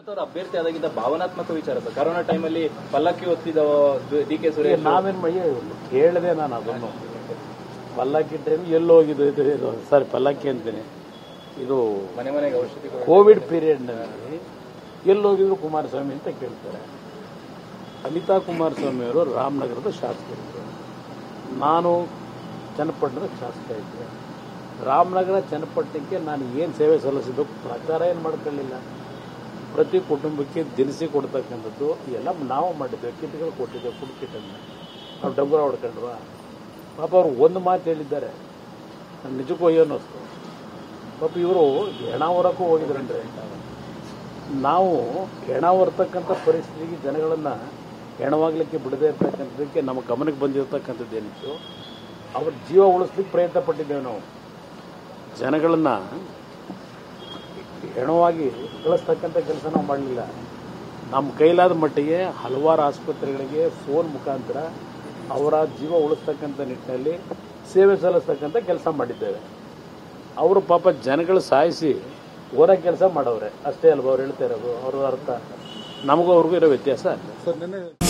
ಅಭ್ಯರ್ಥಿ ಆದಾಗಿದ್ದ ಭಾವನಾತ್ಮಕ ವಿಚಾರ ಸರ್. ಕರೋನಾ ಟೈಮಲ್ಲಿ ಪಲ್ಲಕ್ಕಿ ಹೊತ್ತಿದ ಡಿ.ಕೆ. ಸುರೇಶ್ ನಾವೇನು ಕೇಳಿದೆ ನಾನು ಅದನ್ನು. ಪಲ್ಲಕ್ಕಿ ಟೈಮ್ ಎಲ್ಲೋ ಹೋಗಿದ್ದು ಸರ್, ಪಲ್ಲಕ್ಕಿ ಅಂತೀನಿ, ಇದು ಮನೆ ಮನೆಗೆ ಔಷಧಿ ಕೋವಿಡ್ ಪೀರಿಯಡ್ನಲ್ಲಿ ಎಲ್ಲೋಗಿದ್ರು ಕುಮಾರಸ್ವಾಮಿ ಅಂತ ಕೇಳ್ತಾರೆ. ಅನಿತಾ ಕುಮಾರಸ್ವಾಮಿ ಅವರು ರಾಮನಗರದ ಶಾಸಕರಿದ್ದರು, ನಾನು ಚನ್ನಪಟ್ಟಣದ ಶಾಸಕ ಇದ್ದೆ. ರಾಮನಗರ ಚನ್ನಪಟ್ಟಣಕ್ಕೆ ನಾನು ಏನು ಸೇವೆ ಸಲ್ಲಿಸಿದ್ದು ಪ್ರಚಾರ ಏನು ಮಾಡ್ಕೊಳ್ಳಿಲ್ಲ. ಪ್ರತಿ ಕುಟುಂಬಕ್ಕೆ ದಿನಸಿ ಕೊಡ್ತಕ್ಕಂಥದ್ದು ಎಲ್ಲ ನಾವು ಮಾಡಿದ್ದೇವೆ. ಕಿಟ್ಗಳು ಕೊಟ್ಟಿದ್ದೇವೆ, ಫುಡ್ ಕಿಟ್ಟನ್ನು. ನಾವು ಡಂಗುರ ಹೊಡ್ಕೊಂಡ್ವ. ಪಾಪ ಅವರು ಒಂದು ಮಾತು ಹೇಳಿದ್ದಾರೆ, ನಾನು ನಿಜಕ್ಕೂ ಅಯ್ಯೋ ಅನ್ನಿಸ್ತು. ಪಾಪ ಇವರು ಹೆಣ ಹೊರಕ್ಕೂ ಹೋಗಿದ್ರಂದ್ರೆ, ನಾವು ಹೆಣ ಹೊರತಕ್ಕಂಥ ಪರಿಸ್ಥಿತಿಗೆ ಜನಗಳನ್ನು ಹೆಣವಾಗಲಿಕ್ಕೆ ಬಿಡದೇ ಇರ್ತಕ್ಕಂಥದ್ದಕ್ಕೆ ನಮ್ಮ ಗಮನಕ್ಕೆ ಬಂದಿರತಕ್ಕಂಥದ್ದು ಏನಿತ್ತು, ಅವ್ರ ಜೀವ ಉಳಿಸ್ಲಿಕ್ಕೆ ಪ್ರಯತ್ನ ಪಟ್ಟಿದ್ದೇವೆ. ನಾವು ಜನಗಳನ್ನು ಹೆಣವಾಗಿ ಕಳಿಸ್ತಕ್ಕಂಥ ಕೆಲಸ ನಾವು ಮಾಡಲಿಲ್ಲ. ನಮ್ಮ ಕೈಲಾದ ಮಟ್ಟಿಗೆ ಹಲವಾರು ಆಸ್ಪತ್ರೆಗಳಿಗೆ ಫೋನ್ ಮುಖಾಂತರ ಅವರ ಜೀವ ಉಳಿಸ್ತಕ್ಕಂಥ ನಿಟ್ಟಿನಲ್ಲಿ ಸೇವೆ ಸಲ್ಲಿಸ್ತಕ್ಕಂಥ ಕೆಲಸ ಮಾಡಿದ್ದೇವೆ. ಅವರು ಪಾಪ ಜನಗಳು ಸಾಯಿಸಿ ಹೊರ ಕೆಲಸ ಮಾಡವ್ರೆ ಅಷ್ಟೇ ಅಲ್ವ ಅವ್ರು ಹೇಳ್ತಾ ಇರೋದು. ಅವ್ರ ಅರ್ಥ ನಮಗೂ ಅವ್ರಿಗೂ ಇರೋ ವ್ಯತ್ಯಾಸ ಅಲ್ಲ.